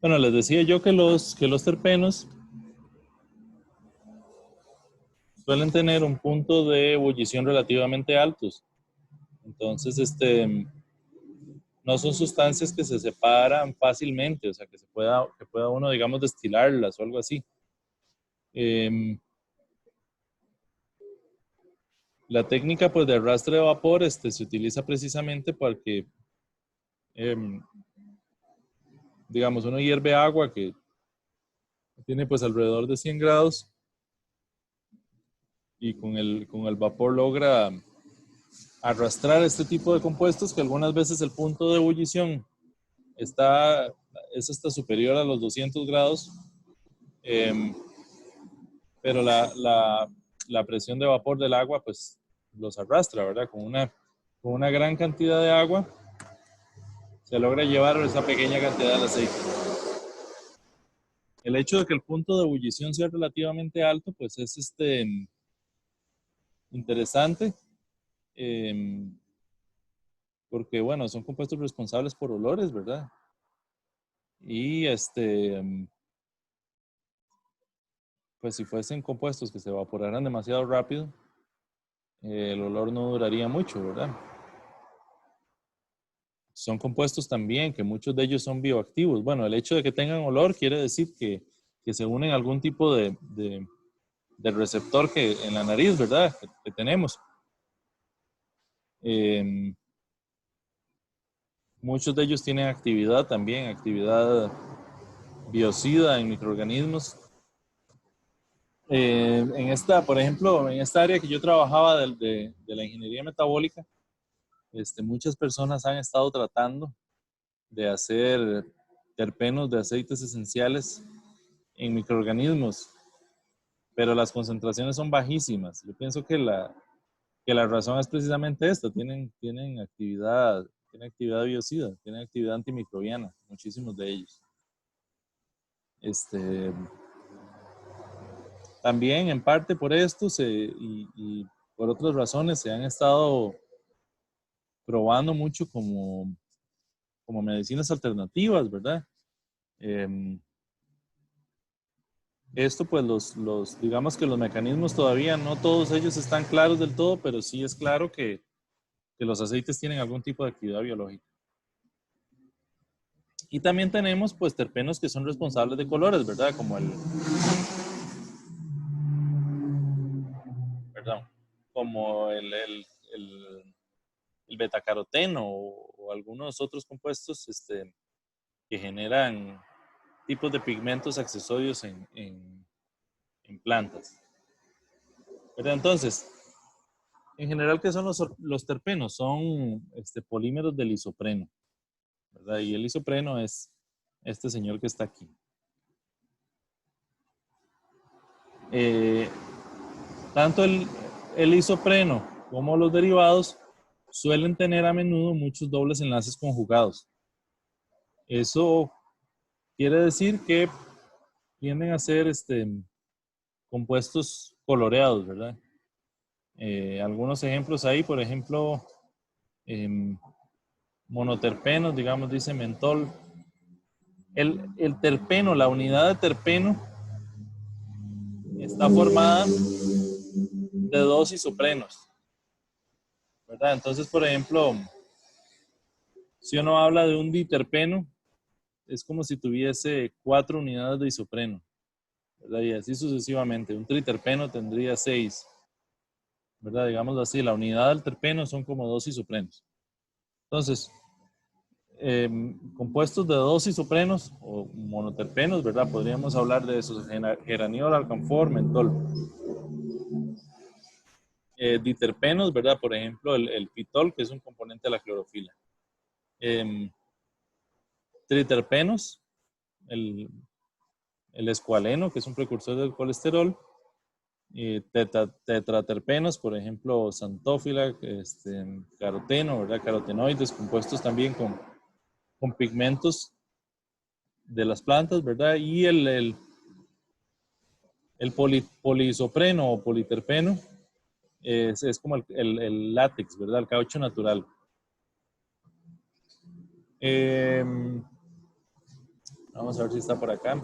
Bueno, les decía yo que los terpenos suelen tener un punto de ebullición relativamente altos. Entonces, no son sustancias que se separan fácilmente, o sea, que pueda uno, digamos, destilarlas o algo así. Eh, la técnica, pues, de arrastre de vapor, se utiliza precisamente para que, eh, digamos, uno hierve agua que tiene, pues, alrededor de 100 grados y con el vapor logra arrastrar este tipo de compuestos que algunas veces el punto de ebullición está, es hasta superior a los 200 grados, eh, pero la presión de vapor del agua pues los arrastra, ¿verdad? Con una gran cantidad de agua se logra llevar esa pequeña cantidad de aceite. El hecho de que el punto de ebullición sea relativamente alto pues es interesante, eh, porque bueno, son compuestos responsables por olores, ¿verdad? Y pues si fuesen compuestos que se evaporaran demasiado rápido, el olor no duraría mucho, ¿verdad? Son compuestos también que muchos de ellos son bioactivos. Bueno, el hecho de que tengan olor quiere decir que se unen a algún tipo de receptor que en la nariz, ¿verdad? Que tenemos. Eh, muchos de ellos tienen actividad también, actividad biocida en microorganismos. En esta, por ejemplo, en esta área que yo trabajaba de la ingeniería metabólica, muchas personas han estado tratando de hacer terpenos de aceites esenciales en microorganismos, pero las concentraciones son bajísimas. Yo pienso que la razón es precisamente esta, tienen actividad biocida, tienen actividad antimicrobiana, muchísimos de ellos. Este, también en parte por esto y por otras razones se han estado probando mucho como medicinas alternativas, ¿verdad? Eh, esto, pues digamos que los mecanismos todavía no todos ellos están claros del todo, pero sí es claro que los aceites tienen algún tipo de actividad biológica. Y también tenemos, pues, terpenos que son responsables de colores, ¿verdad? Perdón, como el betacaroteno o algunos otros compuestos, que generan tipos de pigmentos accesorios en plantas. ¿Verdad? Entonces, en general, ¿qué son los terpenos? Son polímeros del isopreno, ¿verdad? Y el isopreno es este señor que está aquí. Eh, tanto el isopreno como los derivados suelen tener a menudo muchos dobles enlaces conjugados. Eso quiere decir que tienden a ser compuestos coloreados, ¿verdad? Algunos ejemplos ahí, por ejemplo, em, monoterpenos, digamos, dice mentol. El terpeno, la unidad de terpeno, está formada de dos isoprenos, ¿verdad? Entonces, por ejemplo, si uno habla de un diterpeno, es como si tuviese 4 unidades de isopreno, ¿verdad? Y así sucesivamente. Un triterpeno tendría 6, ¿verdad? Digamos así, la unidad del terpeno son como 2 isoprenos. Entonces, compuestos de 2 isoprenos o monoterpenos, ¿verdad? Podríamos hablar de esos, geraniol, alcanfor, mentol. Diterpenos, ¿verdad? Por ejemplo, el pitol, que es un componente de la clorofila. Eh, triterpenos, el, el escualeno, que es un precursor del colesterol. Tetraterpenos, por ejemplo, santófila, caroteno, ¿verdad? Carotenoides, compuestos también con pigmentos de las plantas, ¿verdad? Y el poliisopreno o politerpeno es como el látex, ¿verdad? El caucho natural. Eh, Vamos a ver si está por acá.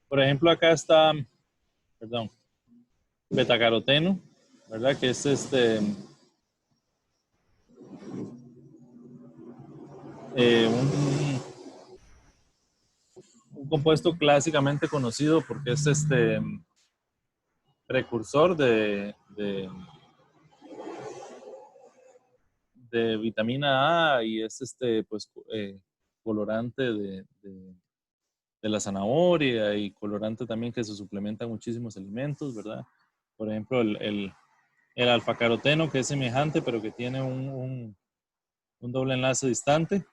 Por ejemplo, acá está, perdón, betacaroteno, ¿verdad? Que es eh, un, un compuesto clásicamente conocido porque es precursor de vitamina A y es pues, colorante de la zanahoria y colorante también que se suplementa en muchísimos alimentos, ¿verdad? Por ejemplo, el alfa-caroteno, que es semejante, pero que tiene un doble enlace distante.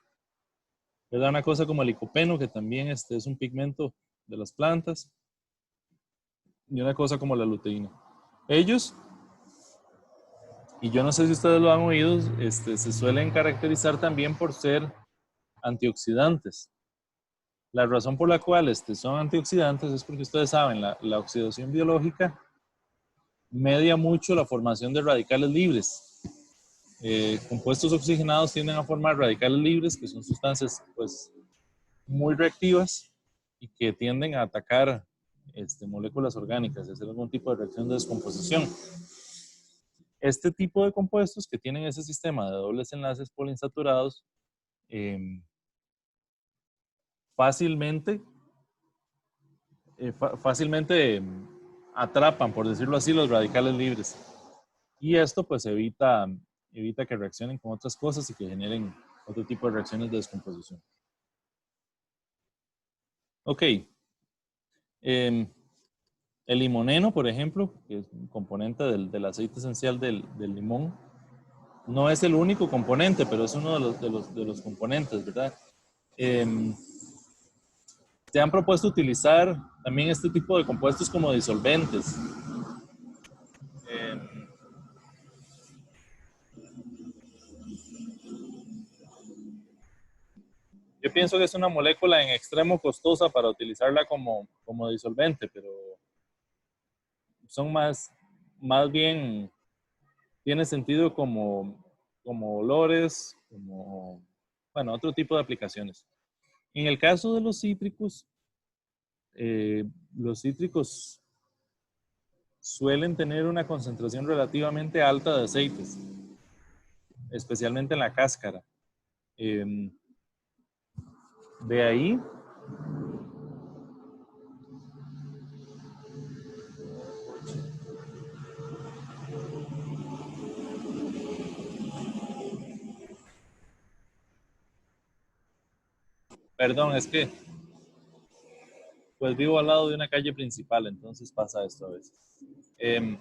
¿Verdad? Una cosa como el licopeno, que también es un pigmento de las plantas. Y una cosa como la luteína. Ellos, y yo no sé si ustedes lo han oído, se suelen caracterizar también por ser antioxidantes. La razón por la cual son antioxidantes es porque ustedes saben, la oxidación biológica media mucho la formación de radicales libres. Compuestos oxigenados tienden a formar radicales libres, que son sustancias pues, muy reactivas y que tienden a atacar moléculas orgánicas, hacer algún tipo de reacción de descomposición. Este tipo de compuestos que tienen ese sistema de dobles enlaces poliinsaturados eh, fácilmente, fácilmente atrapan, por decirlo así, los radicales libres. Y esto pues evita que reaccionen con otras cosas y que generen otro tipo de reacciones de descomposición. Ok. El limoneno, por ejemplo, que es un componente del aceite esencial del limón, no es el único componente, pero es uno de los componentes, ¿verdad? Eh, Se han propuesto utilizar también este tipo de compuestos como disolventes. Eh, yo pienso que es una molécula en extremo costosa para utilizarla como disolvente, pero son más bien, tiene sentido como olores, bueno, otro tipo de aplicaciones. En el caso de los cítricos suelen tener una concentración relativamente alta de aceites, especialmente en la cáscara. Eh, de ahí, perdón, es que pues vivo al lado de una calle principal, entonces pasa esto a veces. Eh,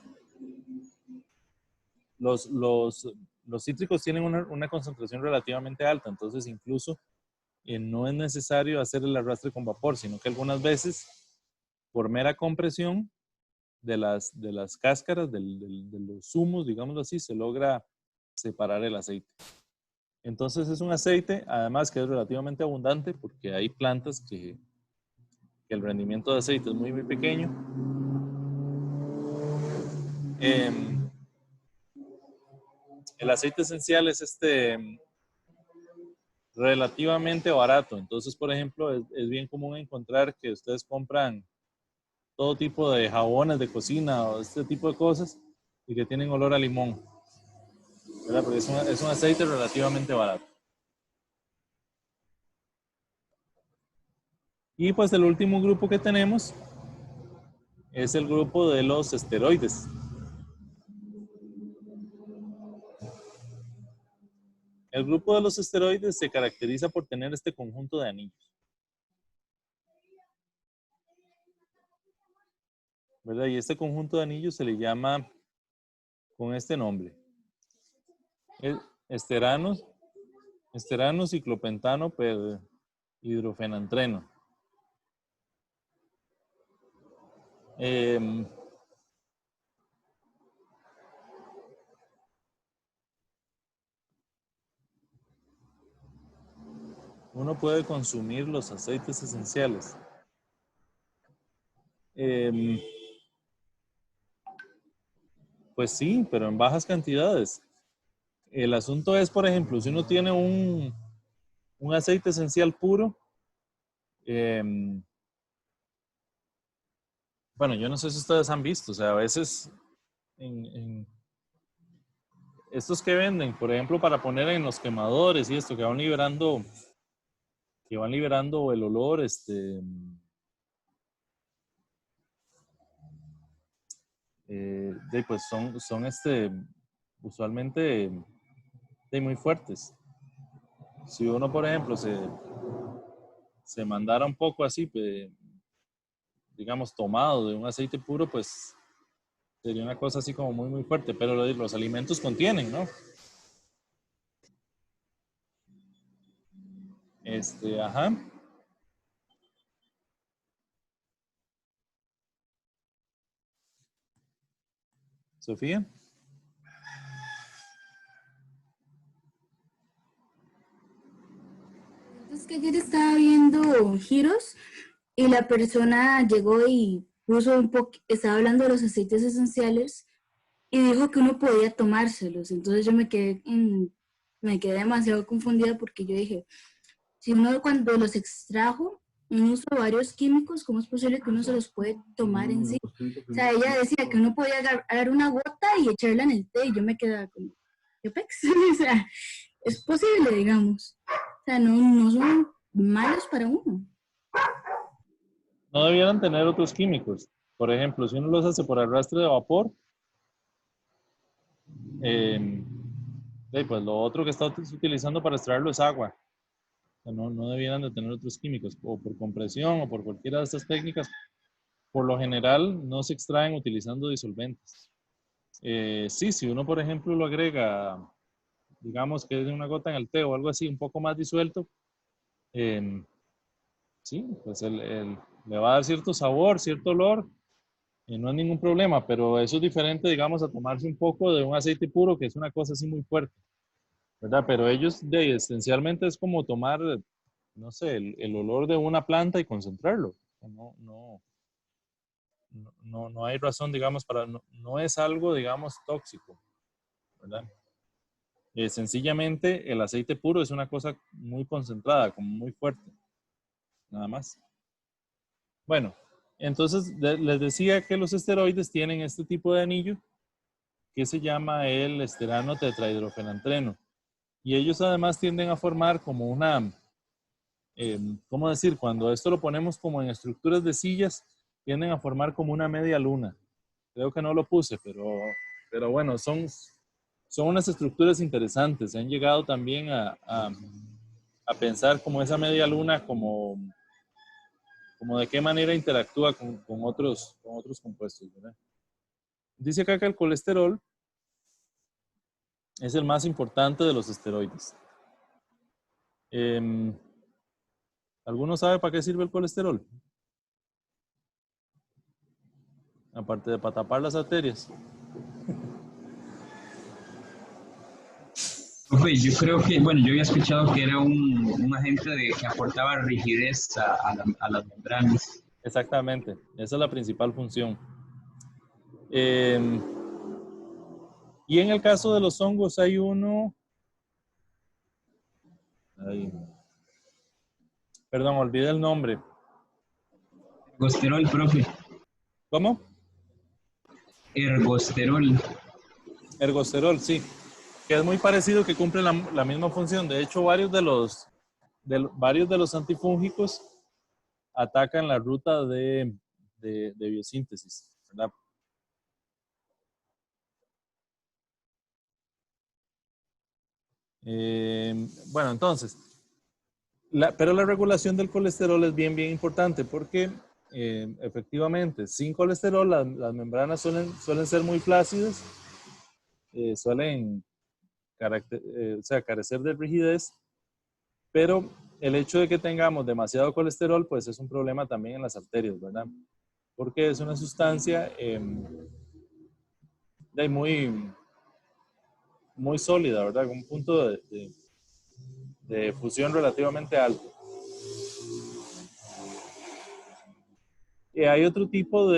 los, los, los cítricos tienen una concentración relativamente alta, entonces incluso no es necesario hacer el arrastre con vapor, sino que algunas veces, por mera compresión de las cáscaras, de los zumos, digámoslo así, se logra separar el aceite. Entonces es un aceite, además que es relativamente abundante, porque hay plantas que el rendimiento de aceite es muy pequeño. Eh, el aceite esencial es relativamente barato. Entonces, por ejemplo, es bien común encontrar que ustedes compran todo tipo de jabones de cocina o este tipo de cosas y que tienen olor a limón, ¿verdad? Porque es un aceite relativamente barato. Y pues el último grupo que tenemos es el grupo de los esteroides. El grupo de los esteroides se caracteriza por tener este conjunto de anillos, ¿verdad? Y este conjunto de anillos se le llama con este nombre, esteranos, esterano ciclopentano per hidrofenantreno. Eh, Uno puede consumir los aceites esenciales. Eh, Pues sí, pero en bajas cantidades. El asunto es, por ejemplo, si uno tiene un aceite esencial puro, eh, bueno, yo no sé si ustedes han visto, o sea, a veces en estos que venden, por ejemplo, para poner en los quemadores y esto, que van liberando el olor, pues son usualmente muy fuertes. Si uno, por ejemplo, se mandara un poco así, digamos, tomado de un aceite puro, pues sería una cosa así como muy, muy fuerte, pero los alimentos contienen, ¿no? Ajá. Sofía. Es que ayer estaba viendo giros y la persona llegó y puso un poco, estaba hablando de los aceites esenciales y dijo que uno podía tomárselos. Entonces yo me quedé demasiado confundida porque yo dije, si uno cuando los extrajo, uno usa varios químicos, ¿cómo es posible que uno se los puede tomar en sí? O sea, ella decía que uno podía agarrar una gota y echarla en el té y yo me quedaba como, ¿qué pex? O sea, es posible, digamos. O sea, no son malos para uno. No debieran tener otros químicos. Por ejemplo, si uno los hace por arrastre de vapor, eh, pues lo otro que está utilizando para extraerlo es agua. O sea, no debieran de tener otros químicos, o por compresión o por cualquiera de estas técnicas. Por lo general no se extraen utilizando disolventes. Sí, si uno, por ejemplo, lo agrega, digamos que es una gota en el té o algo así, un poco más disuelto, eh, sí, pues le va a dar cierto sabor, cierto olor, y no hay ningún problema, pero eso es diferente, digamos, a tomarse un poco de un aceite puro, que es una cosa así muy fuerte, ¿verdad? Pero ellos, esencialmente es como tomar, no sé, el olor de una planta y concentrarlo. No hay razón, digamos, no es algo, digamos, tóxico, ¿verdad? Sencillamente el aceite puro es una cosa muy concentrada, como muy fuerte, nada más. Bueno, entonces les decía que los esteroides tienen este tipo de anillo que se llama el esterano tetrahidrofenantreno. Y ellos además tienden a formar como ¿cómo decir? Cuando esto lo ponemos como en estructuras de sillas, tienden a formar como una media luna. Creo que no lo puse, pero bueno, son unas estructuras interesantes. Se han llegado también a pensar como esa media luna, como de qué manera interactúa con otros compuestos, ¿verdad? Dice acá que el colesterol es el más importante de los esteroides. Eh, ¿Alguno sabe para qué sirve el colesterol? Aparte de para tapar las arterias. Profe, yo creo que, bueno, yo había escuchado que era un agente que aportaba rigidez a las membranas. Exactamente, esa es la principal función. Eh, y en el caso de los hongos hay uno, ay, perdón, olvidé el nombre. Ergosterol, profe, ¿Cómo? ergosterol. Ergosterol, sí, que es muy parecido, que cumple la misma función. De hecho, varios de los antifúngicos atacan la ruta de biosíntesis, ¿verdad? Bueno, entonces, pero la regulación del colesterol es bien, bien importante porque efectivamente, sin colesterol las membranas suelen ser muy flácidas, suelen o sea, carecer de rigidez, pero el hecho de que tengamos demasiado colesterol, pues es un problema también en las arterias, ¿verdad? Porque es una sustancia muy, muy sólida, ¿verdad? Con un punto de fusión relativamente alto. Y hay otro tipo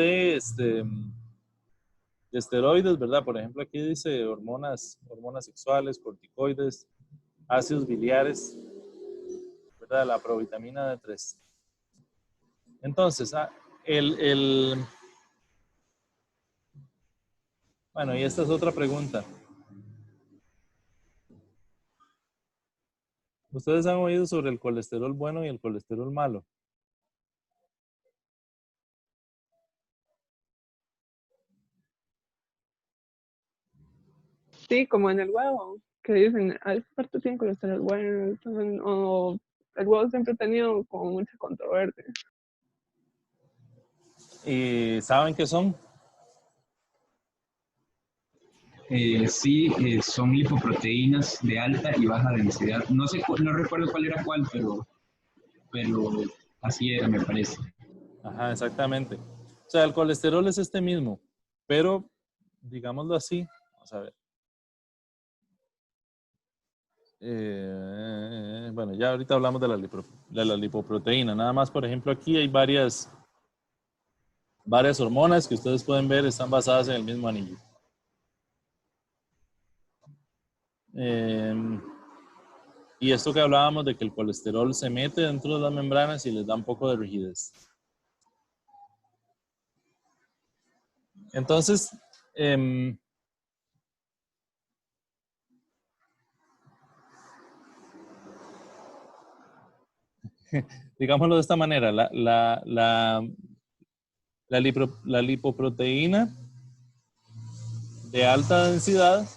de esteroides, ¿verdad? Por ejemplo, aquí dice hormonas sexuales, corticoides, ácidos biliares, ¿verdad? La provitamina D3. Entonces, bueno, y esta es otra pregunta. ¿Ustedes han oído sobre el colesterol bueno y el colesterol malo? Sí, como en el huevo, que dicen, a esta parte tiene colesterol bueno, o el huevo siempre ha tenido como mucha controversia. ¿Y saben qué son? Sí, son lipoproteínas de alta y baja densidad. No sé, no recuerdo cuál era cuál, pero así era, me parece. Ajá, exactamente. O sea, el colesterol es este mismo, pero digámoslo así, vamos a ver. Bueno, ya ahorita hablamos de la lipoproteína. Nada más, por ejemplo, aquí hay varias hormonas que ustedes pueden ver están basadas en el mismo anillo. Y esto que hablábamos de que el colesterol se mete dentro de las membranas y les da un poco de rigidez. Entonces, digámoslo de esta manera, la lipoproteína de alta densidad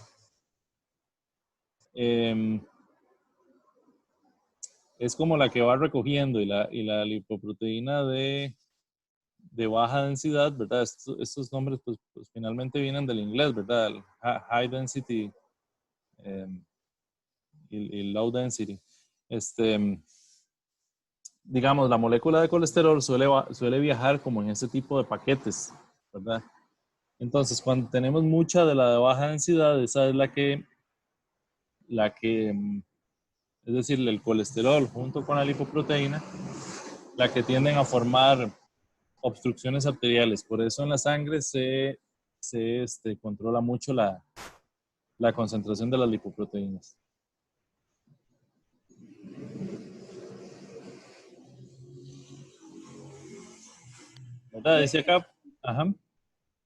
es como la que va recogiendo y la lipoproteína de baja densidad, ¿verdad? Estos nombres pues finalmente vienen del inglés, ¿verdad? El high density y low density. Digamos, la molécula de colesterol suele viajar como en ese tipo de paquetes, ¿verdad? Entonces, cuando tenemos mucha de la de baja densidad, esa es la que es decir, el colesterol junto con la lipoproteína, la que tienden a formar obstrucciones arteriales. Por eso en la sangre se controla mucho la concentración de las lipoproteínas. ¿Verdad? Dice acá. Ajá.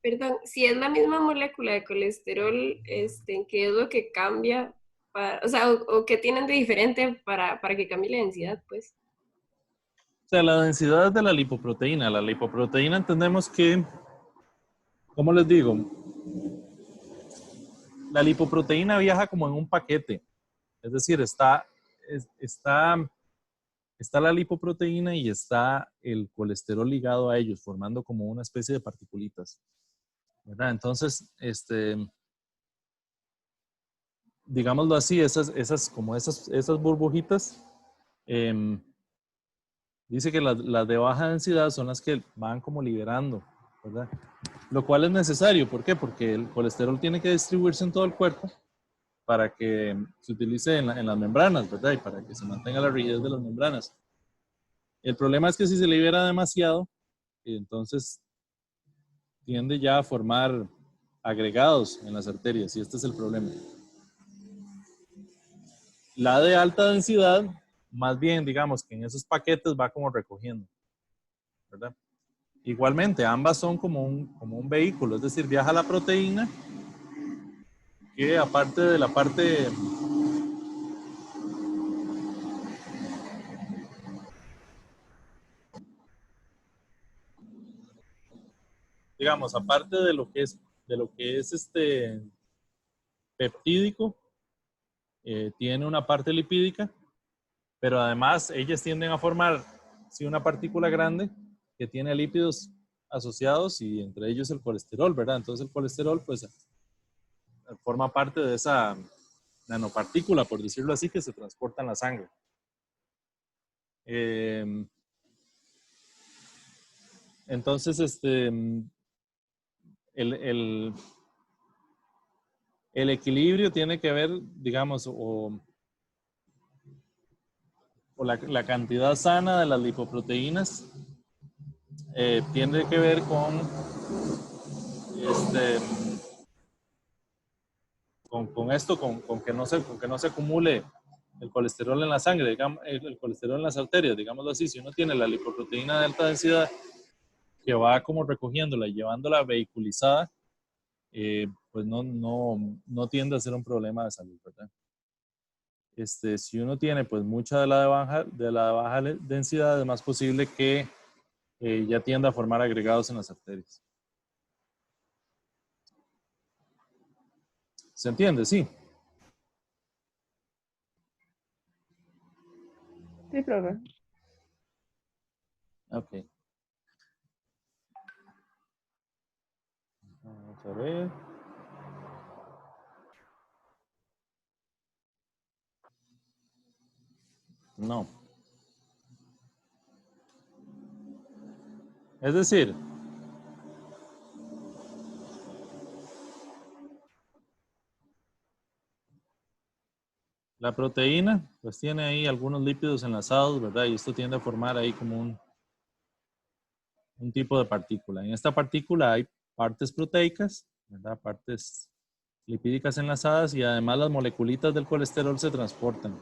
Perdón, si es la misma molécula de colesterol, ¿qué es lo que cambia? O sea, o qué tienen de diferente para que cambie la densidad, pues. O sea, la densidad de la lipoproteína. La lipoproteína entendemos que, ¿cómo les digo? La lipoproteína viaja como en un paquete. Es decir, está la lipoproteína y está el colesterol ligado a ellos, formando como una especie de partículas, ¿verdad? Entonces, digámoslo así, esas burbujitas, dice que las de baja densidad son las que van como liberando, ¿verdad? Lo cual es necesario. ¿Por qué? Porque el colesterol tiene que distribuirse en todo el cuerpo para que se utilice en las membranas, ¿verdad? Y para que se mantenga la rigidez de las membranas. El problema es que si se libera demasiado, entonces tiende ya a formar agregados en las arterias y este es el problema. La de alta densidad, más bien digamos que en esos paquetes va como recogiendo, ¿verdad? Igualmente, ambas son como un vehículo, es decir, viaja la proteína que aparte de la parte digamos, aparte de lo que es peptídico, tiene una parte lipídica, pero además ellas tienden a formar una partícula grande que tiene lípidos asociados y entre ellos el colesterol, ¿verdad? Entonces el colesterol pues forma parte de esa nanopartícula, por decirlo así, que se transporta en la sangre. Entonces, el equilibrio tiene que ver, digamos, o la cantidad sana de las lipoproteínas tiene que ver con con esto, con que no se acumule el colesterol en la sangre, digamos, el colesterol en las arterias, digámoslo así. Si uno tiene la lipoproteína de alta densidad que va como recogiéndola y llevándola vehiculizada, pues no tiende a ser un problema de salud, ¿verdad? Si uno tiene pues mucha de la baja densidad, es más posible que ya tienda a formar agregados en las arterias. ¿Se entiende? Sí. Sí, profe. Ok. Vamos a ver. No. Es decir, la proteína, pues tiene ahí algunos lípidos enlazados, ¿verdad? Y esto tiende a formar ahí como un tipo de partícula. En esta partícula hay partes proteicas, ¿verdad? Partes lipídicas enlazadas y además las moleculitas del colesterol se transportan,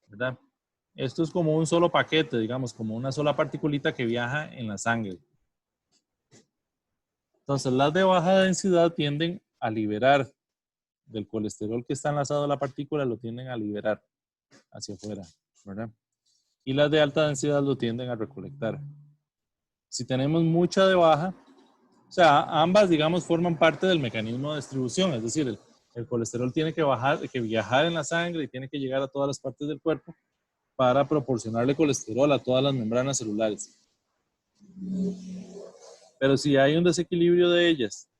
¿verdad? Esto es como un solo paquete, digamos, como una sola partículita que viaja en la sangre. Entonces, las de baja densidad tienden a liberar del colesterol que está enlazado a la partícula, lo tienden a liberar hacia afuera, ¿verdad? Y las de alta densidad lo tienden a recolectar. Si tenemos mucha de baja, o sea, ambas, digamos, forman parte del mecanismo de distribución, es decir, el colesterol tiene que viajar en la sangre y tiene que llegar a todas las partes del cuerpo para proporcionarle colesterol a todas las membranas celulares. Pero si hay un desequilibrio de ellas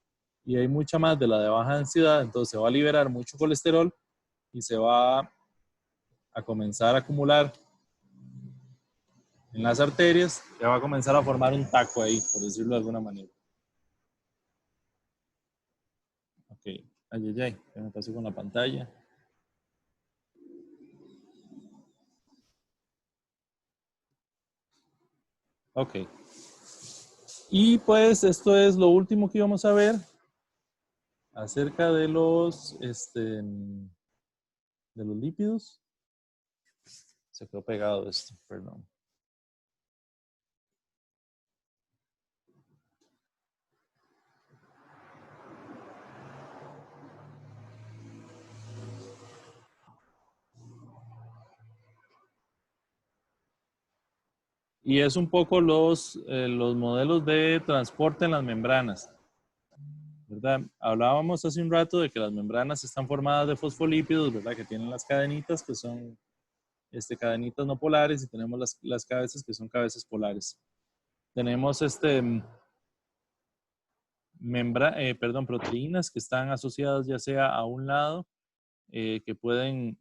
y hay mucha más de la de baja densidad, entonces se va a liberar mucho colesterol y se va a comenzar a acumular en las arterias, ya va a comenzar a formar un taco ahí, por decirlo de alguna manera. Ok, ay, ¿qué me pasó con la pantalla? Ok. Y pues esto es lo último que íbamos a ver acerca de los lípidos. Se quedó pegado esto, perdón. Y es un poco los modelos de transporte en las membranas, ¿verdad? Hablábamos hace un rato de que las membranas están formadas de fosfolípidos, ¿verdad? Que tienen las cadenitas que son cadenitas no polares y tenemos las cabezas que son cabezas polares. Tenemos proteínas que están asociadas ya sea a un lado, que pueden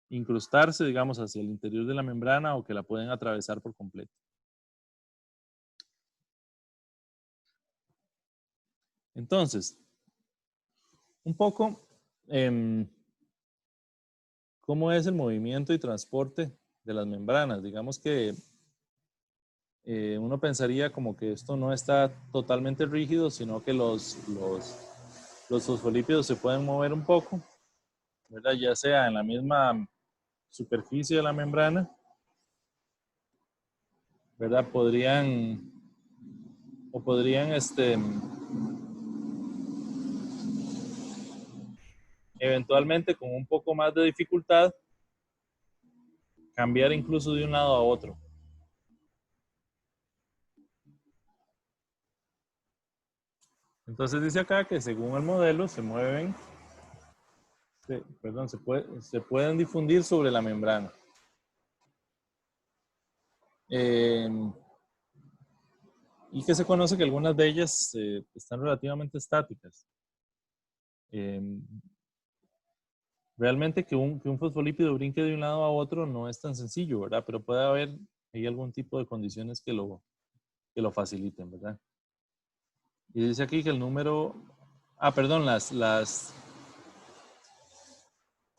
incrustarse, digamos, hacia el interior de la membrana o que la pueden atravesar por completo. Entonces, un poco, ¿cómo es el movimiento y transporte de las membranas? Digamos que uno pensaría como que esto no está totalmente rígido, sino que los fosfolípidos se pueden mover un poco, ¿verdad? Ya sea en la misma superficie de la membrana, ¿verdad? Podrían eventualmente con un poco más de dificultad cambiar incluso de un lado a otro. Entonces dice acá que según el modelo se mueven, se pueden difundir sobre la membrana. Y que se conoce que algunas de ellas están relativamente estáticas. Realmente que un fosfolípido brinque de un lado a otro no es tan sencillo, ¿verdad? Pero puede haber ahí algún tipo de condiciones que lo faciliten, ¿verdad? Y dice aquí que el número... perdón,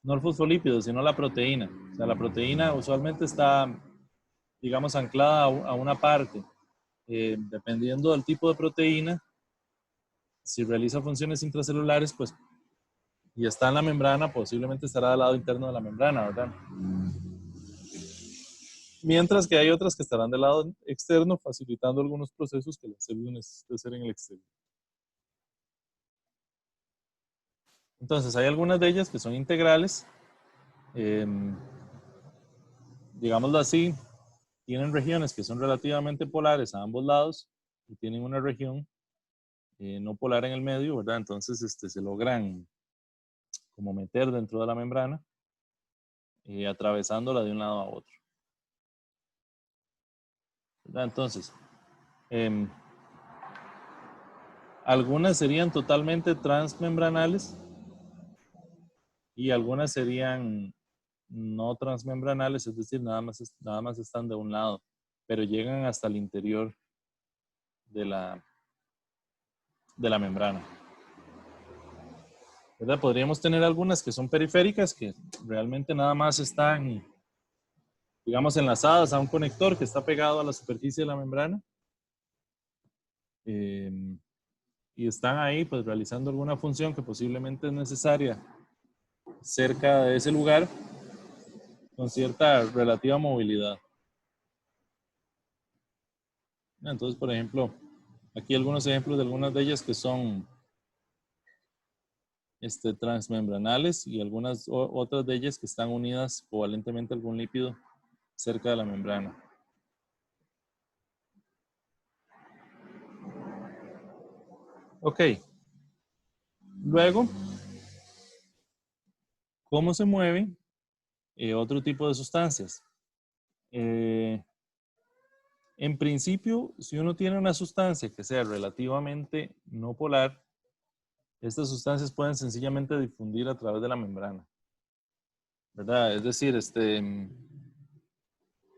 no el fosfolípido, sino la proteína. O sea, la proteína usualmente está, digamos, anclada a una parte. Dependiendo del tipo de proteína, si realiza funciones intracelulares, pues, y está en la membrana, posiblemente estará del lado interno de la membrana, ¿verdad? Mientras que hay otras que estarán del lado externo, facilitando algunos procesos que la célula necesita hacer en el exterior. Entonces, hay algunas de ellas que son integrales, digámoslo así, tienen regiones que son relativamente polares a ambos lados y tienen una región no polar en el medio, ¿verdad? Entonces, se logran como meter dentro de la membrana, atravesándola de un lado a otro, ¿verdad? Entonces, algunas serían totalmente transmembranales y algunas serían no transmembranales, es decir, nada más están de un lado, pero llegan hasta el interior de la membrana, ¿verdad? Podríamos tener algunas que son periféricas, que realmente nada más están, digamos, enlazadas a un conector que está pegado a la superficie de la membrana. Y están ahí, pues, realizando alguna función que posiblemente es necesaria cerca de ese lugar, con cierta relativa movilidad. Entonces, por ejemplo, aquí algunos ejemplos de algunas de ellas que son transmembranales y algunas otras de ellas que están unidas covalentemente a algún lípido cerca de la membrana. Ok. Luego, ¿cómo se mueven otro tipo de sustancias? En principio, si uno tiene una sustancia que sea relativamente no polar, estas sustancias pueden sencillamente difundir a través de la membrana, ¿verdad? Es decir,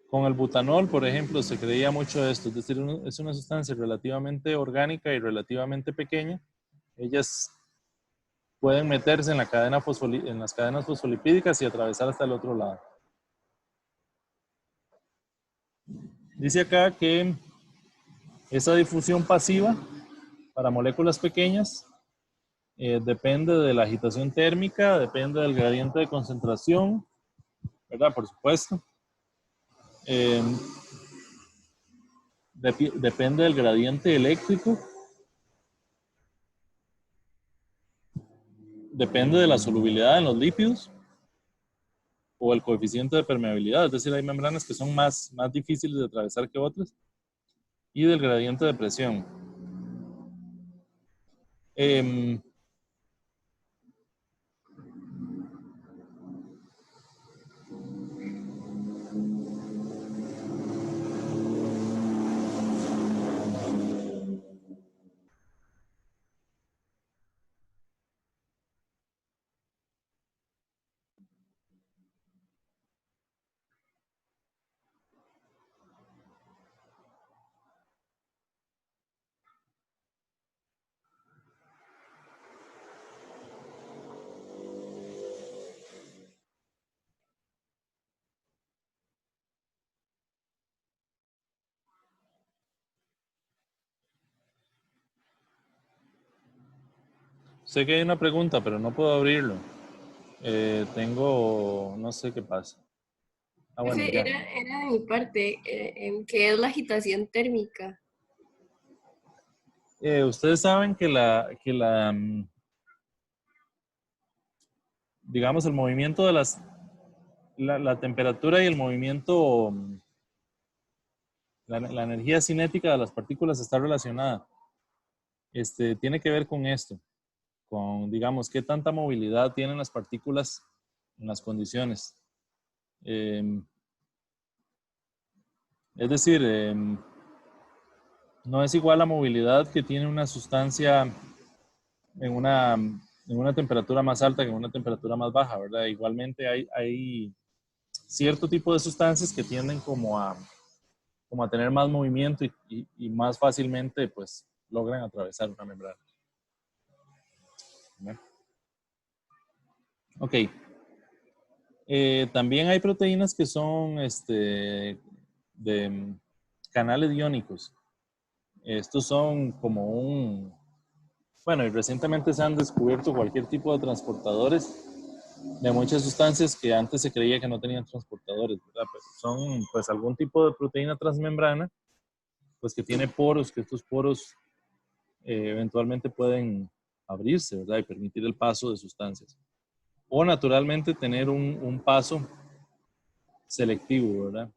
con el butanol, por ejemplo, se creía mucho esto, es decir, es una sustancia relativamente orgánica y relativamente pequeña. Ellas pueden meterse en las cadenas fosfolipídicas y atravesar hasta el otro lado. Dice acá que esa difusión pasiva para moléculas pequeñas depende de la agitación térmica, depende del gradiente de concentración, ¿verdad? Por supuesto. Depende del gradiente eléctrico. Depende de la solubilidad en los lípidos o el coeficiente de permeabilidad. Es decir, hay membranas que son más difíciles de atravesar que otras. Y del gradiente de presión. Sé que hay una pregunta, pero no puedo abrirlo. No sé qué pasa. Ah, bueno, Sí, ya. era de mi parte, ¿qué es la agitación térmica? Ustedes saben que digamos, el movimiento de la temperatura y el movimiento, la energía cinética de las partículas está relacionada. Tiene que ver con esto, con, digamos, qué tanta movilidad tienen las partículas en las condiciones. Es decir, no es igual la movilidad que tiene una sustancia en una temperatura más alta que en una temperatura más baja, ¿verdad? Igualmente hay cierto tipo de sustancias que tienden como a tener más movimiento y más fácilmente pues logran atravesar una membrana. ¿Verdad? Ok. También hay proteínas que son de canales iónicos. Estos son como Bueno, y recientemente se han descubierto cualquier tipo de transportadores de muchas sustancias que antes se creía que no tenían transportadores, ¿verdad? Pero son pues algún tipo de proteína transmembrana, pues que tiene poros, que estos poros eventualmente pueden abrirse, ¿verdad? Y permitir el paso de sustancias. O naturalmente tener un paso selectivo, ¿verdad?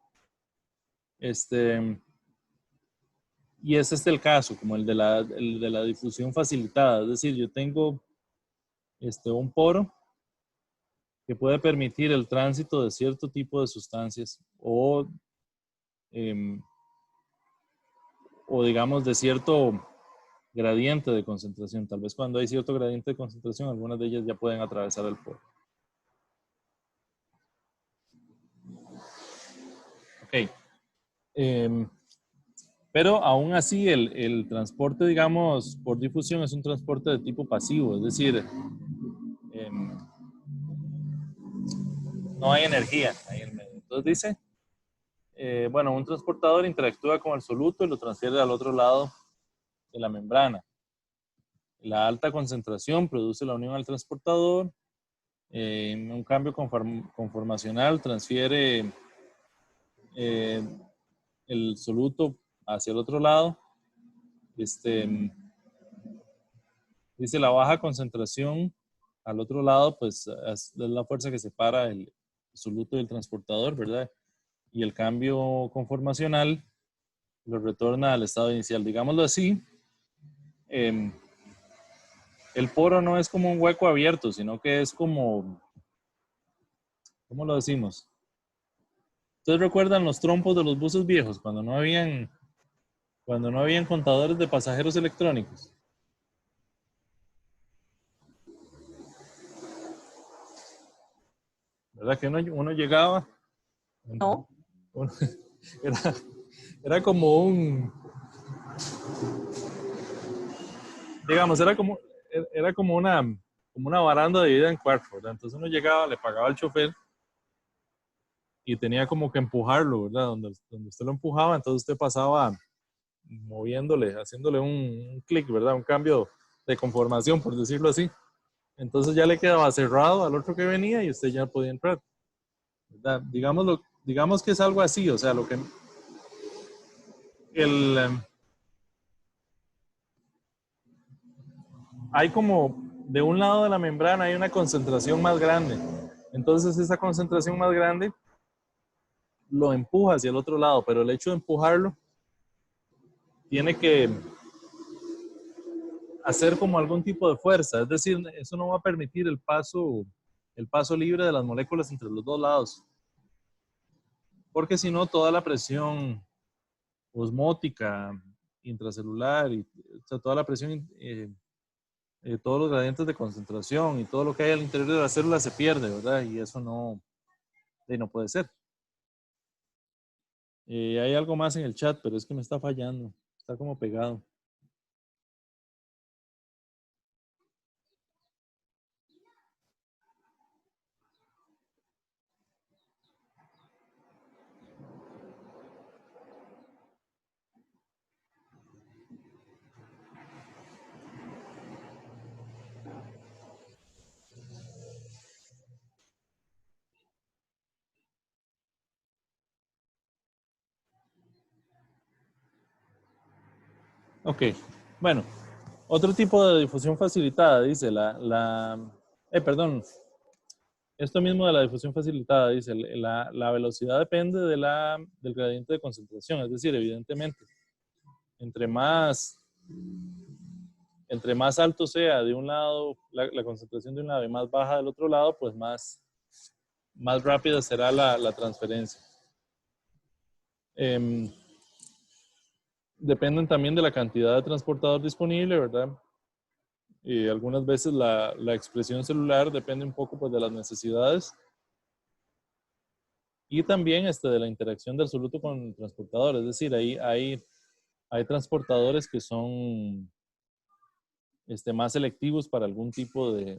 Y es el caso, como el de la difusión facilitada. Es decir, yo tengo un poro que puede permitir el tránsito de cierto tipo de sustancias o digamos de cierto gradiente de concentración. Tal vez cuando hay cierto gradiente de concentración, algunas de ellas ya pueden atravesar el poro. Ok. Pero aún así el transporte, digamos, por difusión es un transporte de tipo pasivo, es decir, no hay energía ahí en medio. Entonces dice, bueno, un transportador interactúa con el soluto y lo transfiere al otro lado de la membrana. La alta concentración produce la unión al transportador. Un cambio conformacional transfiere el soluto hacia el otro lado. Dice la baja concentración al otro lado, pues es la fuerza que separa el soluto del transportador, ¿verdad? Y el cambio conformacional lo retorna al estado inicial. Digámoslo así, el poro no es como un hueco abierto, sino que es como, ¿cómo lo decimos? ¿Ustedes recuerdan los trompos de los buses viejos cuando no habían contadores de pasajeros electrónicos? ¿Verdad que uno llegaba? No. Era, era como digamos, era como una baranda dividida en cuatro, ¿verdad? Entonces uno llegaba, le pagaba al chofer y tenía como que empujarlo, ¿verdad? Donde usted lo empujaba, entonces usted pasaba moviéndole, haciéndole un clic, ¿verdad? Un cambio de conformación, por decirlo así. Entonces ya le quedaba cerrado al otro que venía y usted ya podía entrar, ¿verdad? Digamos que es algo así, o sea, lo que hay como de un lado de la membrana hay una concentración más grande. Entonces esa concentración más grande lo empuja hacia el otro lado, pero el hecho de empujarlo tiene que hacer como algún tipo de fuerza, es decir, eso no va a permitir el paso libre de las moléculas entre los dos lados, porque si no toda la presión osmótica, intracelular, o sea, toda la presión, todos los gradientes de concentración y todo lo que hay al interior de la célula se pierde, ¿verdad? Y eso no puede ser. Hay algo más en el chat, pero es que me está fallando, está como pegado. Ok, bueno, otro tipo de difusión facilitada, dice perdón, esto mismo de la difusión facilitada, dice, la velocidad depende del gradiente de concentración, es decir, evidentemente, entre más alto sea de un lado, la concentración de un lado y más baja del otro lado, pues más rápida será la transferencia. Dependen también de la cantidad de transportador disponible, ¿verdad? Y algunas veces la expresión celular depende un poco pues, de las necesidades y también de la interacción del soluto con el transportador. Es decir, hay transportadores que son más selectivos para algún tipo de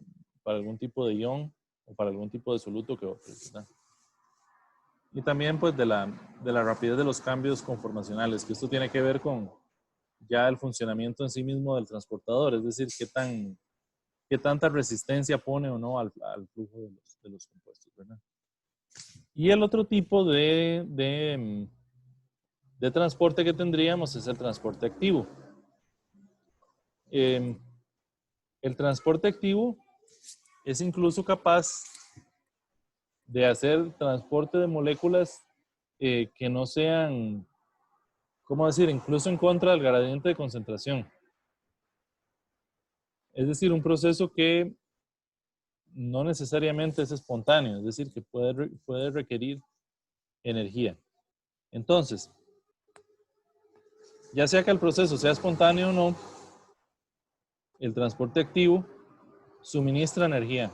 ion o para algún tipo de soluto que otros, ¿verdad? Y también pues de la rapidez de los cambios conformacionales, que esto tiene que ver con ya el funcionamiento en sí mismo del transportador, es decir, qué tanta resistencia pone o no al flujo de los compuestos, ¿verdad? Y el otro tipo de transporte que tendríamos es el transporte activo. El transporte activo es incluso capaz de hacer transporte de moléculas que no sean, ¿cómo decir?, incluso en contra del gradiente de concentración. Es decir, un proceso que no necesariamente es espontáneo, es decir, que puede requerir energía. Entonces, ya sea que el proceso sea espontáneo o no, el transporte activo suministra energía,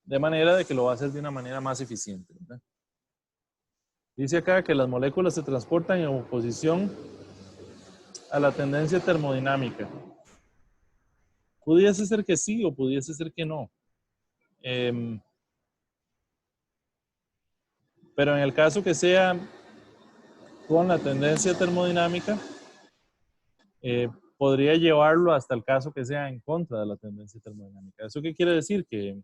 de manera de que lo va a hacer de una manera más eficiente, ¿verdad? Dice acá que las moléculas se transportan en oposición a la tendencia termodinámica. Pudiese ser que sí o pudiese ser que no. Pero en el caso que sea con la tendencia termodinámica, podría llevarlo hasta el caso que sea en contra de la tendencia termodinámica. ¿Eso qué quiere decir? Que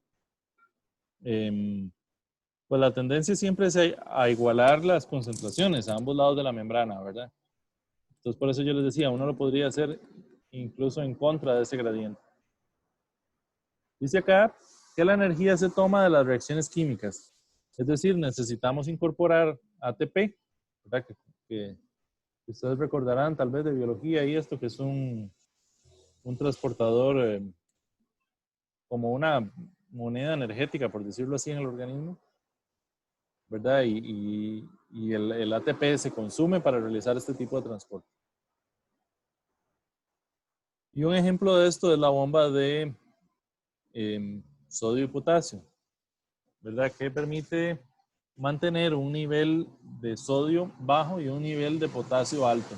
pues la tendencia siempre es a igualar las concentraciones a ambos lados de la membrana, ¿verdad? Entonces por eso yo les decía, uno lo podría hacer incluso en contra de ese gradiente. Dice acá que la energía se toma de las reacciones químicas. Es decir, necesitamos incorporar ATP, ¿verdad? Que ustedes recordarán tal vez de biología y esto, que es un transportador como una moneda energética, por decirlo así, en el organismo, ¿verdad? Y el ATP se consume para realizar este tipo de transporte. Y un ejemplo de esto es la bomba de sodio y potasio, ¿verdad? Que permite mantener un nivel de sodio bajo y un nivel de potasio alto.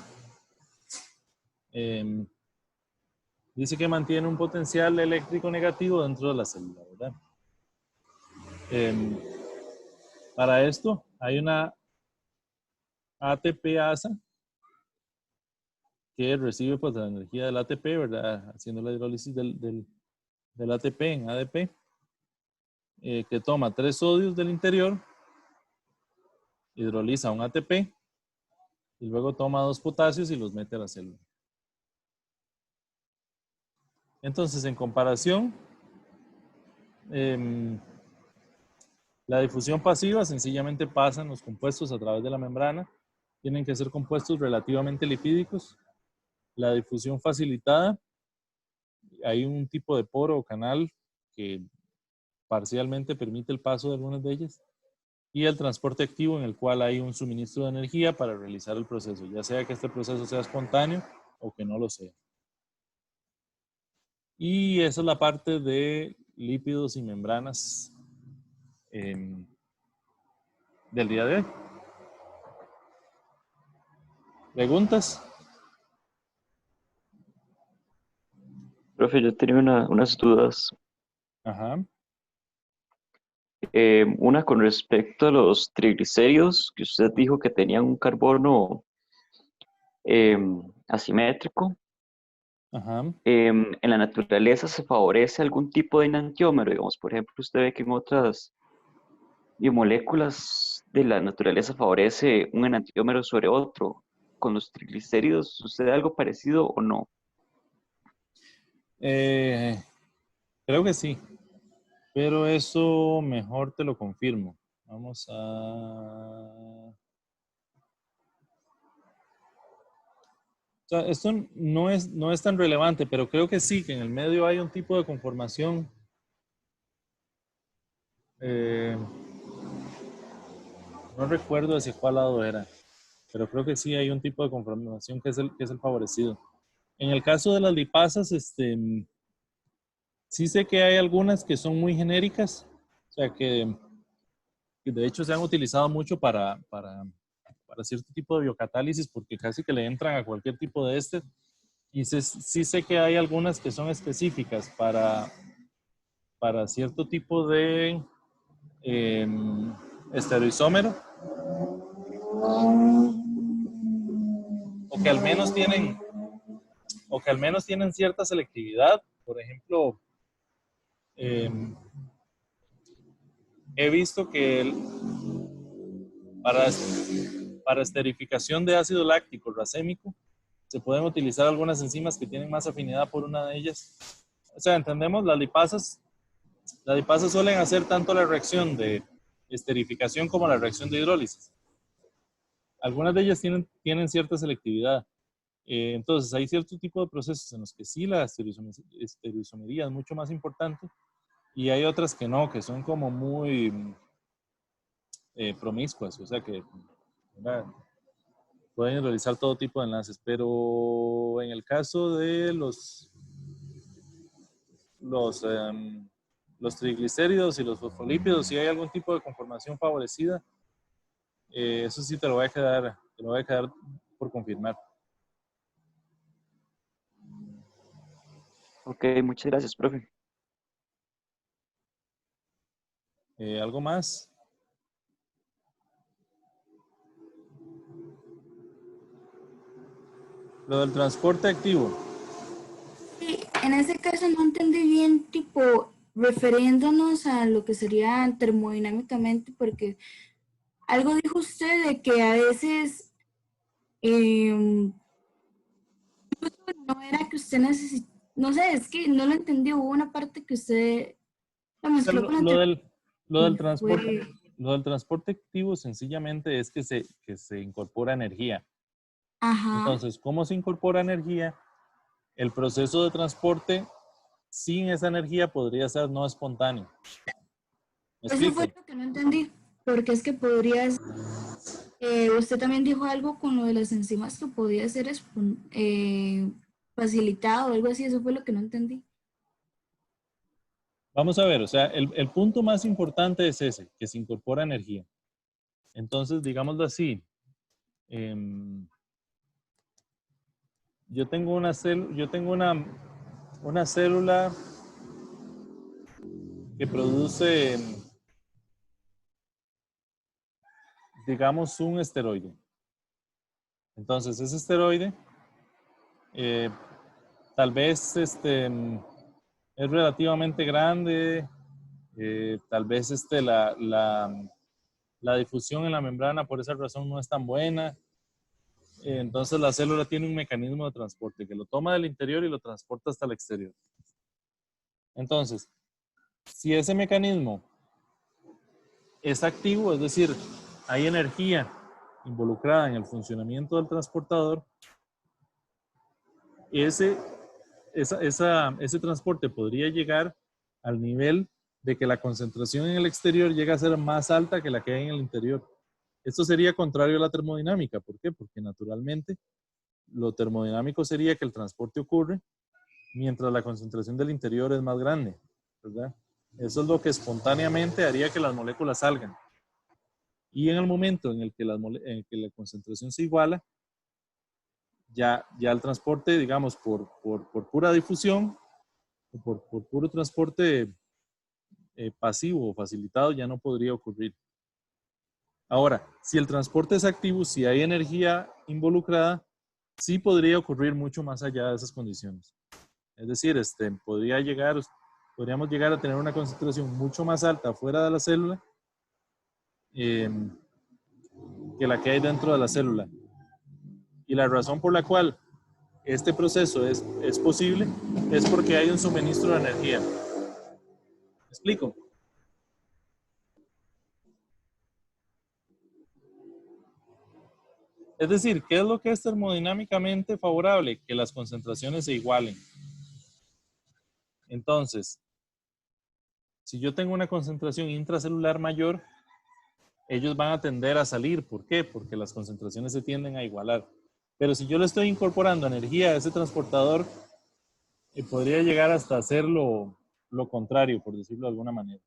Dice que mantiene un potencial eléctrico negativo dentro de la célula, ¿verdad? Para esto hay una ATPasa que recibe pues la energía del ATP, ¿verdad? Haciendo la hidrólisis del ATP en ADP, que toma 3 sodios del interior, hidroliza un ATP y luego toma 2 potasios y los mete a la célula. Entonces, en comparación, la difusión pasiva sencillamente pasan los compuestos a través de la membrana. Tienen que ser compuestos relativamente lipídicos. La difusión facilitada, hay un tipo de poro o canal que parcialmente permite el paso de algunas de ellas. Y el transporte activo, en el cual hay un suministro de energía para realizar el proceso, ya sea que este proceso sea espontáneo o que no lo sea. Y esa es la parte de lípidos y membranas del día de hoy. ¿Preguntas? Profe, yo tenía unas dudas. Ajá. Una con respecto a los triglicéridos, que usted dijo que tenían un carbono asimétrico. Ajá. En la naturaleza se favorece algún tipo de enantiómero, digamos, por ejemplo, usted ve que en otras biomoléculas de la naturaleza favorece un enantiómero sobre otro. ¿Con los triglicéridos sucede algo parecido o no? Creo que sí, pero eso mejor te lo confirmo. Vamos a... O sea, esto no es tan relevante, pero creo que sí, que en el medio hay un tipo de conformación. No recuerdo hacia cuál lado era, pero creo que sí hay un tipo de conformación que es el favorecido. En el caso de las lipasas, sí sé que hay algunas que son muy genéricas, o sea que de hecho se han utilizado mucho para cierto tipo de biocatálisis porque casi que le entran a cualquier tipo de éster. Y sí sé que hay algunas que son específicas para cierto tipo de estereoisómero o que al menos tienen cierta selectividad. Por ejemplo, he visto que para esterificación de ácido láctico racémico se pueden utilizar algunas enzimas que tienen más afinidad por una de ellas. O sea, entendemos, las lipasas suelen hacer tanto la reacción de esterificación como la reacción de hidrólisis. Algunas de ellas tienen cierta selectividad. Entonces, hay cierto tipo de procesos en los que sí la estereoisomería es mucho más importante y hay otras que no, que son como muy promiscuas, o sea que pueden realizar todo tipo de enlaces, pero en el caso de los triglicéridos y los fosfolípidos, si hay algún tipo de conformación favorecida, eso sí te lo voy a quedar por confirmar. Ok, muchas gracias, profe. ¿Algo más? Lo del transporte activo. Sí, en ese caso no entendí bien, tipo, refiriéndonos a lo que sería termodinámicamente, porque algo dijo usted de que a veces no era que usted necesita, no sé, es que no lo entendí, hubo una parte que usted la O sea, mezcló con la lo del transporte activo sencillamente es que se incorpora energía. Ajá. Entonces, ¿cómo se incorpora energía? El proceso de transporte sin esa energía podría ser no espontáneo. ¿Me Eso explico? fue lo que no entendí, porque es que podrías, usted también dijo algo con lo de las enzimas que podía ser facilitado o algo así, eso fue lo que no entendí. Vamos a ver, o sea, el punto más importante es ese, que se incorpora energía. Entonces, digámoslo así, yo tengo una célula que produce, digamos, un esteroide. Entonces, ese esteroide, tal vez es relativamente grande, tal vez la difusión en la membrana por esa razón no es tan buena. Entonces la célula tiene un mecanismo de transporte que lo toma del interior y lo transporta hasta el exterior. Entonces, si ese mecanismo es activo, es decir, hay energía involucrada en el funcionamiento del transportador, ese transporte podría llegar al nivel de que la concentración en el exterior llega a ser más alta que la que hay en el interior. Esto sería contrario a la termodinámica. ¿Por qué? Porque naturalmente lo termodinámico sería que el transporte ocurre mientras la concentración del interior es más grande, ¿verdad? Eso es lo que espontáneamente haría que las moléculas salgan. Y en el momento en el que la concentración se iguala, ya el transporte, digamos, por pura difusión, por puro transporte pasivo o facilitado, ya no podría ocurrir. Ahora, si el transporte es activo, si hay energía involucrada, sí podría ocurrir mucho más allá de esas condiciones. Es decir, podríamos llegar a tener una concentración mucho más alta fuera de la célula que la que hay dentro de la célula. Y la razón por la cual este proceso es posible es porque hay un suministro de energía. ¿Me explico? Es decir, ¿qué es lo que es termodinámicamente favorable? Que las concentraciones se igualen. Entonces, si yo tengo una concentración intracelular mayor, ellos van a tender a salir. ¿Por qué? Porque las concentraciones se tienden a igualar. Pero si yo le estoy incorporando energía a ese transportador, podría llegar hasta hacer lo contrario, por decirlo de alguna manera.